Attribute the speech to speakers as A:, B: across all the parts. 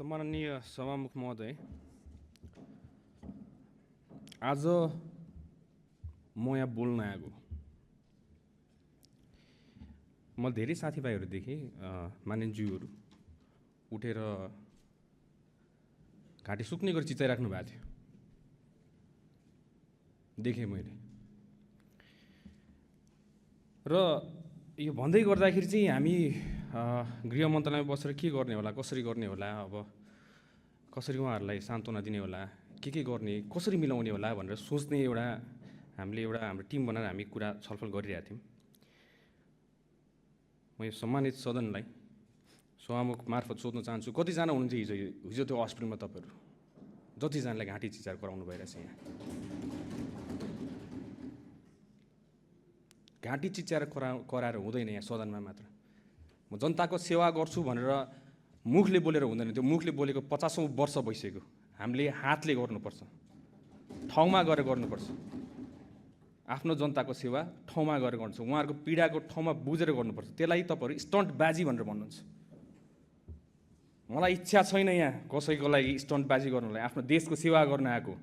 A: सम्माननीय सभामुख महोदय, आज म यहाँ बोल्न आएको। म धेरै साथीभाइहरू देखेँ, मानिसज्यूहरू उठेर घाँटी सुक्ने गरी चिचाइराख्नु भएको थियो, देखेँ मैले। र यो भन्दै गर्दाखेरि चाहिँ हामी गृह मन्त्रालयमा बसेर के गर्ने होला, कसरी गर्ने होला, अब कसरी उहाँहरूलाई सान्त्वना दिने होला, के गर्ने, कसरी मिलाउने होला भनेर सोच्ने हामीले हाम्रो टिम बनाएर हामी कुरा छलफल गरिरहेका थियौँ। म यो सम्मानित सदनलाई सभामुख मार्फत सोध्न चाहन्छु, कतिजना हुनुहुन्छ हिजो त्यो हस्पिटलमा तपाईँहरू? जतिजनालाई घाँटी चिचार गराउनु भइरहेछ यहाँ? घाँटी चिच्याएर कराएर हुँदैन यहाँ सदनमा मात्र। म जनताको सेवा गर्छु भनेर मुखले बोलेर हुँदैन, त्यो मुखले बोलेको 50औं वर्ष भइसक्यो। हामीले हातले गर्नुपर्छ, ठाउँमा गएर गर्नुपर्छ। आफ्नो जनताको सेवा ठाउँमा गएर गर्नुपर्छ, उहाँहरूको पीडाको ठाउँमा बुझेर गर्नुपर्छ। त्यसलाई तपाईँहरू स्टन्टबाजी भनेर भन्नुहुन्छ। मलाई इच्छा छैन यहाँ कसैको लागि स्टन्टबाजी गर्नलाई, आफ्नो देशको सेवा गर्न आएको।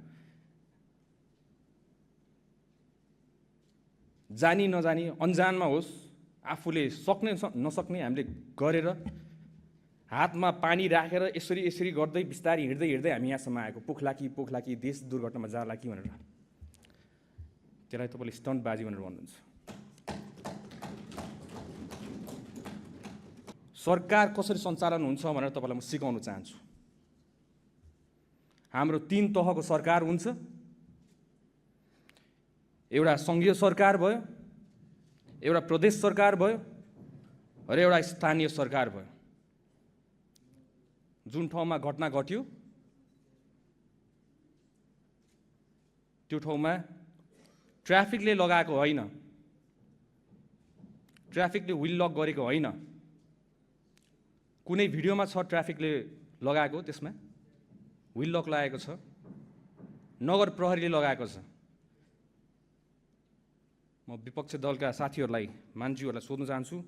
A: जानी नजानी अन्जानमा होस्, आफूले सक्ने नसक्ने हामीले गरेर हातमा पानी राखेर यसरी गर्दै बिस्तारै हिँड्दै हामी यहाँसम्म आएको। पोखलाकी देश दुर्घटनामा जाला कि भनेर। त्यसलाई तपाईँले स्टन्टबाजी भनेर भन्नुहुन्छ। सरकार कसरी सञ्चालन हुन्छ भनेर तपाईँलाई म सिकाउन चाहन्छु। हाम्रो 3 तहको सरकार हुन्छ। एउटा सङ्घीय सरकार भयो, एउटा प्रदेश सरकार भयो र एउटा स्थानीय सरकार भयो। जुन ठाउँमा घटना घट्यो त्यो ठाउँमा ट्राफिकले लगाएको होइन, ट्राफिकले व्हिल लक गरेको होइन। कुनै भिडियोमा छ ट्राफिकले लगाएको, त्यसमा व्हिल लक लगाएको छ, नगर प्रहरीले लगाएको छ। म विपक्ष दलका साथीहरूलाई, मान्छेहरूलाई सोध्न चाहन्छु,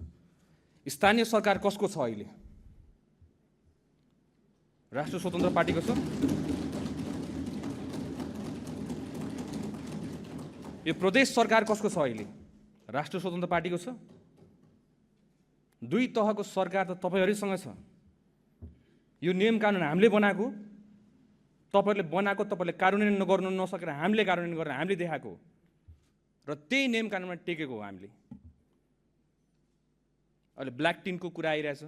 A: स्थानीय सरकार कसको छ अहिले? राष्ट्रिय स्वतन्त्र पार्टीको छ? यो प्रदेश सरकार कसको छ अहिले? राष्ट्रिय स्वतन्त्र पार्टीको छ? 2 तहको सरकार त तपाईँहरूसँग छ। यो नियम कानुन हामीले बनाएको, तपाईँहरूले बनाएको, तपाईँले कार्यान्वयन गर्नु नसकेर हामीले कार्यान्वयन गरेर हामीले देखाएको र त्यही नियम कानुनमा टेकेको हो हामीले। अहिले ब्ल्याक टिनको कुरा आइरहेछ,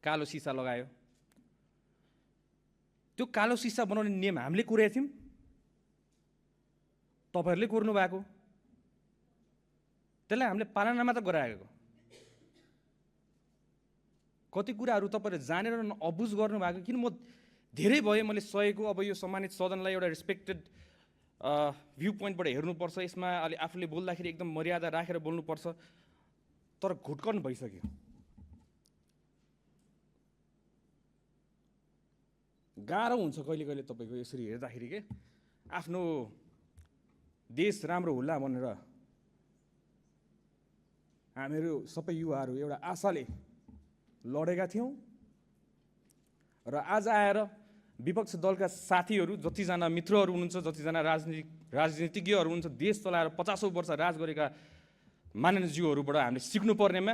A: कालो सिसा लगायो। त्यो कालो सिसा बनाउने नियम हामीले कुरेका थियौँ, तपाईँहरूले कुर्नु भएको। त्यसलाई हामीले पालना मात्र गराएको। कति कुराहरू तपाईँहरूले जानेर अबुझ गर्नु भएको। किन म धेरै भयो मैले सहेको। अब यो सम्मानित सदनलाई एउटा रेस्पेक्टेड भ्यू पोइन्टबाट हेर्नुपर्छ। यसमा अलि आफूले बोल्दाखेरि एकदम मर्यादा राखेर बोल्नुपर्छ, तर घुटकन भइसक्यो। गाह्रो हुन्छ कहिले तपाईँको यसरी हेर्दाखेरि के आफ्नो देश राम्रो होला भनेर हामीहरू सबै युवाहरू एउटा आशाले लडेका थियौँ र आज आएर विपक्ष दलका साथीहरू, जतिजना मित्रहरू हुनुहुन्छ, जतिजना राजनीतिज्ञहरू हुनुहुन्छ, देश चलाएर 50औं वर्ष राज गरेका माननीयज्यूहरूबाट हामीले सिक्नुपर्नेमा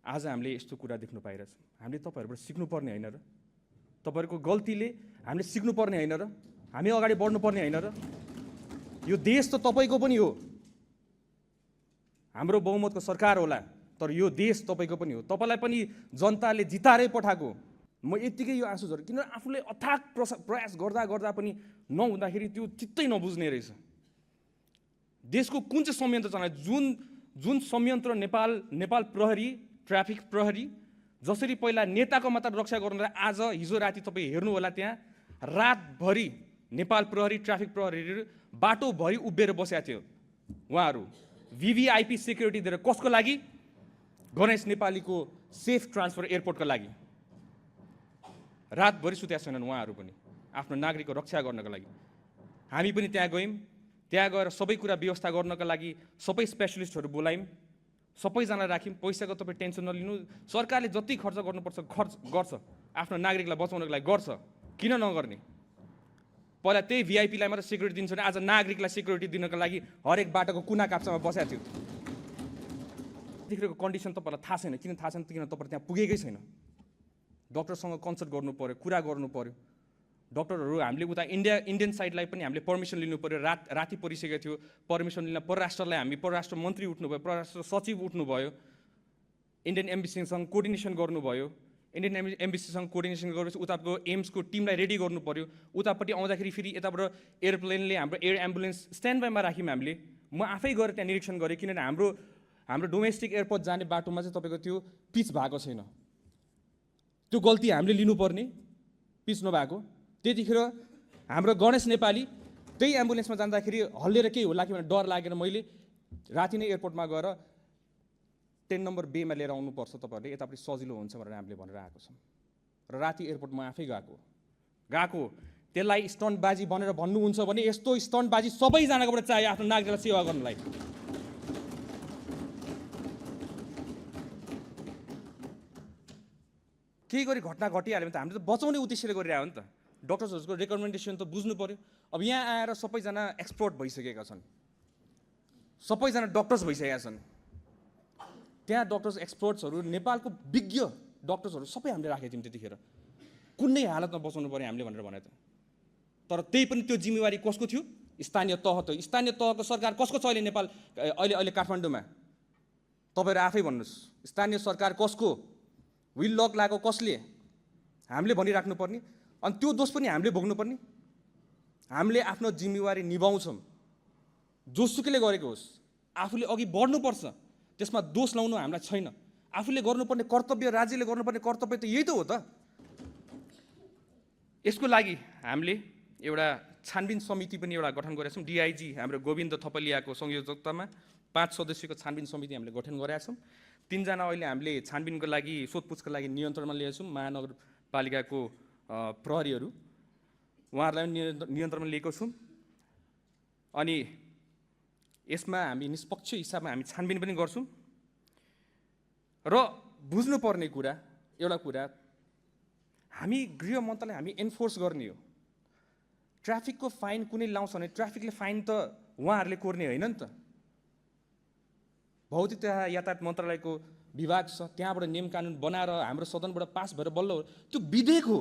A: आज हामीले यस्तो कुरा देख्न पाइरहेछौँ। हामीले तपाईँहरूबाट सिक्नुपर्ने होइन र? तपाईँहरूको गल्तीले हामीले सिक्नुपर्ने होइन र? हामी अगाडि बढ्नुपर्ने होइन र? यो देश त तपाईँको पनि हो, हाम्रो बहुमतको सरकार होला, तर यो देश तपाईँको पनि हो। तपाईँलाई पनि जनताले जिताएरै पठाएको। म यत्तिकै यो आँसु झर्छु, किनभने आफूले अथाक प्रयास गर्दा पनि नहुँदाखेरि त्यो चित्तै नबुझ्ने रहेछ। देशको कुन चाहिँ संयन्त्र चलायो? जुन संयन्त्र नेपाल प्रहरी, ट्राफिक प्रहरी जसरी पहिला नेताको मात्र रक्षा गर्नुलाई, आज हिजो राति तपाईँ हेर्नु होला, त्यहाँ रातभरि नेपाल प्रहरी, ट्राफिक प्रहरीहरू बाटोभरि उभिएर बसेका थियो। उहाँहरू VVIP सेक्युरिटी दिएर कसको लागि? गणेश नेपालीको सेफ ट्रान्सफर एयरपोर्टको लागि। रातभरि सुतेका छैनन् उहाँहरू पनि आफ्नो नागरिकको रक्षा गर्नको लागि। हामी पनि त्यहाँ गयौँ, त्यहाँ गएर सबै कुरा व्यवस्था गर्नका लागि सबै स्पेशलिस्टहरू बोलायौँ, सबैजनालाई राख्यौँ, पैसाको तपाईँ टेन्सन नलिनु, सरकारले जति खर्च गर्नुपर्छ खर्च गर्छ, आफ्नो नागरिकलाई बचाउनको लागि गर्छ, किन नगर्ने? पहिला त्यही भिआइपीलाई मात्र सिक्युरिटी दिन्छ भने आज नागरिकलाई सिक्युरिटी दिनको लागि हरेक बाटोको कुना काप्चामा बसेको थियो। त्यतिखेरको कन्डिसन तपाईँलाई थाहा छैन, किन थाहा छैन? किन तपाईँ त्यहाँ पुगेकै छैन। डक्टरसँग कन्सल्ट गर्नु पऱ्यो, कुरा गर्नु पऱ्यो। डक्टरहरू हामीले उता इन्डियन साइडलाई पनि हामीले पर्मिसन लिनु पऱ्यो। राति परिसकेको थियो, पर्मिसन लिन परराष्ट्रलाई हामी परराष्ट्र मन्त्री उठ्नुभयो, परराष्ट्र सचिव उठ्नुभयो, इन्डियन एम्बेसीसँग कोर्डिनेसन गर्नुभयो। इन्डियन एम्बेसीसँग कोर्डिनेसन गरेपछि उताको एम्सको टिमलाई रेडी गर्नु पऱ्यो। उतापट्टि आउँदाखेरि फेरि यताबाट एयरप्लेनले हाम्रो एयर एम्बुलेन्स स्ट्यान्ड बाईमा राख्यौँ हामीले। म आफै गएर त्यहाँ निरीक्षण गरेँ, किनभने हाम्रो डोमेस्टिक एयरपोर्ट जाने बाटोमा चाहिँ तपाईँको त्यो पिच भएको छैन। त्यो गल्ती हामीले लिनुपर्ने, पिच नभएको। त्यतिखेर हाम्रो गणेश नेपाली त्यही एम्बुलेन्समा जाँदाखेरि हल्लिएर केही होला कि भनेर डर लागेर मैले राति नै एयरपोर्टमा गएर 10 नम्बर बेमा लिएर आउनुपर्छ तपाईँहरूले, यतापट्टि सजिलो हुन्छ भनेर हामीले भनेर आएको छौँ। र राति एयरपोर्टमा आफै गएको त्यसलाई स्टन्टबाजी भनेर भन्नुहुन्छ भने यस्तो स्टन्टबाजी सबैजनाकोबाट चाहियो आफ्नो नागरिकलाई सेवा गर्नलाई। केही गरी घटना घटिहाल्यो भने त हामीले त बचाउने उद्देश्यले गरिरहेको हो नि त। डक्टर्सहरूको रेकमेन्डेसन त बुझ्नु पऱ्यो। अब यहाँ आएर सबैजना एक्सपर्ट भइसकेका छन्, सबैजना डक्टर्स भइसकेका छन्। त्यहाँ डक्टर्स एक्सपर्ट्सहरू, नेपालको विज्ञ डक्टर्सहरू सबै हामीले राखेको थियौँ त्यतिखेर। कुनै हालतमा बचाउनु पऱ्यो हामीले भनेर भने त। तर त्यही पनि त्यो जिम्मेवारी कसको थियो? स्थानीय तह त। स्थानीय तहको सरकार कसको छ अहिले नेपाल अहिले काठमाडौँमा? तपाईँहरू आफै भन्नुहोस्, स्थानीय सरकार कसको? विल लक लागेको कसले? हामीले भनिराख्नु पर्ने। अनि त्यो दोष पनि हामीले भोग्नुपर्ने। हामीले आफ्नो जिम्मेवारी निभाउँछौँ, जोसुकैले गरेको होस्। आफूले अघि बढ्नुपर्छ, त्यसमा दोष लाउनु हामीलाई छैन। आफूले गर्नुपर्ने कर्तव्य, राज्यले गर्नुपर्ने कर्तव्य त यही त हो त। यसको लागि हामीले एउटा छानबिन समिति पनि एउटा गठन गरेका छौँ। डिआइजी हाम्रो गोविन्द थपलियाको संयोजकतामा 5 सदस्यको छानबिन समिति हामीले गठन गरेका छौँ। 3 जना अहिले हामीले छानबिनको लागि, सोधपुछको लागि नियन्त्रणमा लिएका छौँ। महानगरपालिकाको प्रहरीहरू, उहाँहरूलाई नियन्त्रणमा लिएको छौँ। अनि यसमा हामी निष्पक्ष हिसाबमा हामी छानबिन पनि गर्छौँ। र बुझ्नुपर्ने कुरा एउटा कुरा, हामी गृह मन्त्रालय हामी एन्फोर्स गर्ने हो। ट्राफिकको फाइन कुनै लाउँछ भने ट्राफिकले फाइन त उहाँहरूले कोर्ने होइन नि त। भौतिक तथा यातायात मन्त्रालयको विभाग छ, त्यहाँबाट नियम कानुन बनाएर हाम्रो सदनबाट पास भएर बल्ल त्यो विधेयक हो।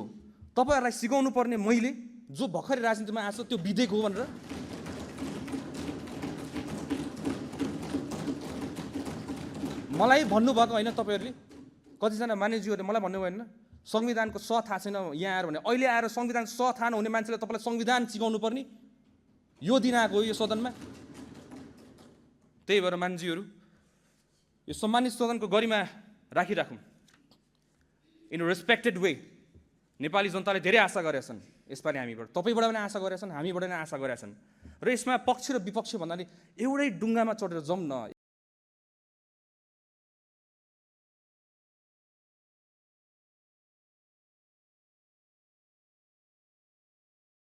A: तपाईँहरूलाई सिकाउनु पर्ने मैले, जो भर्खरै राजनीतिमा आएको त्यो विधेयक हो भनेर। मलाई भन्नुभएको होइन तपाईँहरूले, कतिजना मान्यज्यूहरूले मलाई भन्नुभयो होइन संविधानको स थाहा छैन यहाँ आएर भने। अहिले आएर संविधान स थाहा नहुने मान्छेले तपाईँलाई संविधान सिकाउनु पर्ने यो दिन आएको हो यो सदनमा। त्यही भएर मान्छेहरू यो सम्मानित सदनको गरिमा राखिराखौँ। In respected way. नेपाली जनताले धेरै आशा गरेका छन् यसपालि हामीबाट, तपाईँबाट पनि आशा गरेका छन्, हामीबाट पनि आशा गरेका छन्। र यसमा पक्ष र विपक्ष भन्नाले एउटै डुङ्गामा चढेर जाउँ न।